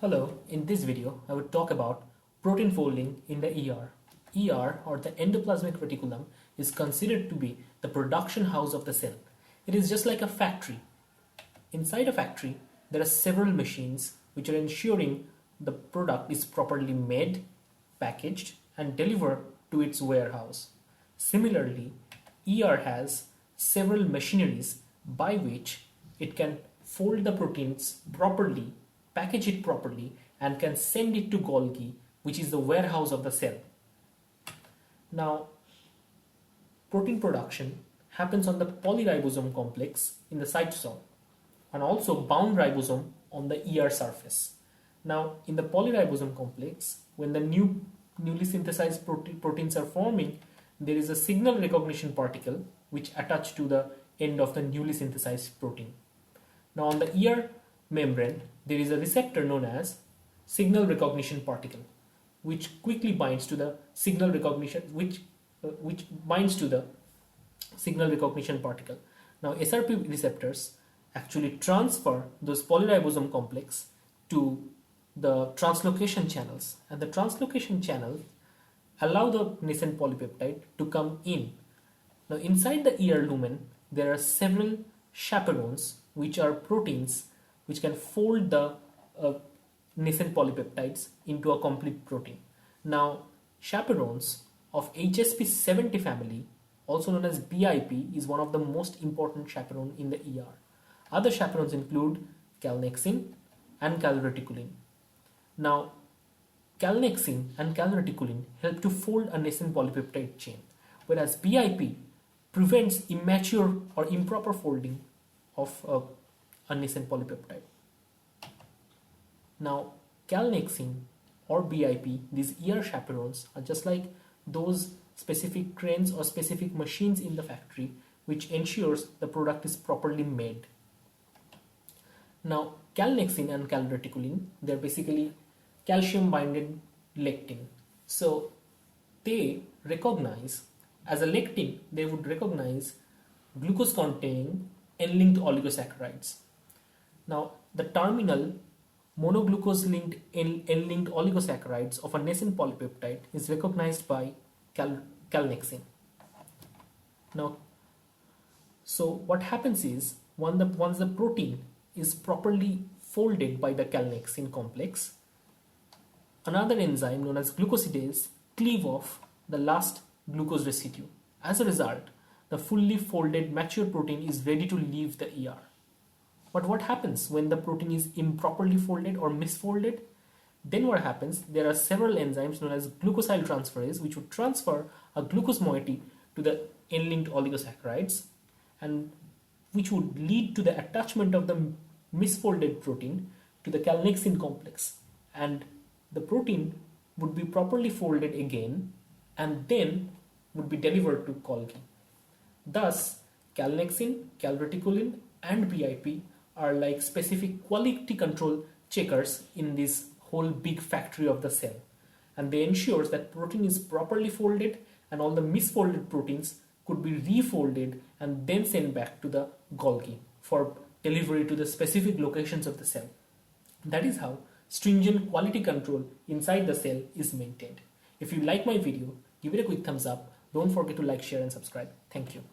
Hello, in this video I will talk about protein folding in the ER. ER, or the endoplasmic reticulum, is considered to be the production house of the cell. It is just like a factory. Inside a factory there are several machines which are ensuring the product is properly made, packaged and delivered to its warehouse. Similarly, ER has several machineries by which it can fold the proteins properly, package it properly, and can send it to Golgi, which is the warehouse of the cell. Now, protein production happens on the polyribosome complex in the cytosol and also bound ribosome on the ER surface. Now, in the polyribosome complex, when the newly synthesized proteins are forming, there is a signal recognition particle which attach to the end of the newly synthesized protein. Now, on the ER membrane, there is a receptor known as signal recognition particle, which quickly binds to the signal recognition, which binds to the signal recognition particle. Now, SRP receptors actually transfer those polyribosome complex to the translocation channels, and the translocation channel allow the nascent polypeptide to come in. Now, inside the ER lumen, there are several chaperones, which are proteins which can fold the nascent polypeptides into a complete protein. Now, chaperones of HSP70 family, also known as BIP, is one of the most important chaperone in the ER. Other chaperones include calnexin and calreticulin. Now, calnexin and calreticulin help to fold a nascent polypeptide chain, whereas BIP prevents immature or improper folding of a nascent polypeptide. Now, calnexin or BIP, these ER chaperones, are just like those specific cranes or specific machines in the factory which ensures the product is properly made. Now, calnexin and calreticulin, they're basically calcium binding lectin. So they recognize, as a lectin, they would recognize glucose containing N-linked oligosaccharides. Now, the terminal monoglucose linked N-linked oligosaccharides of a nascent polypeptide is recognized by calnexin. Now, so what happens is, once the protein is properly folded by the calnexin complex, another enzyme known as glucosidase cleave off the last glucose residue. As a result, the fully folded mature protein is ready to leave the ER. But what happens when the protein is improperly folded or misfolded? Then what happens? There are several enzymes known as glucosyl transferase which would transfer a glucose moiety to the N-linked oligosaccharides, and which would lead to the attachment of the misfolded protein to the calnexin complex, and the protein would be properly folded again and then would be delivered to Golgi. Thus, calnexin, calreticulin and BIP are like specific quality control checkers in this whole big factory of the cell, and they ensure that protein is properly folded and all the misfolded proteins could be refolded and then sent back to the Golgi for delivery to the specific locations of the cell. That is how stringent quality control inside the cell is maintained. If you like my video, give it a quick thumbs up. Don't forget to like, share and subscribe. Thank you.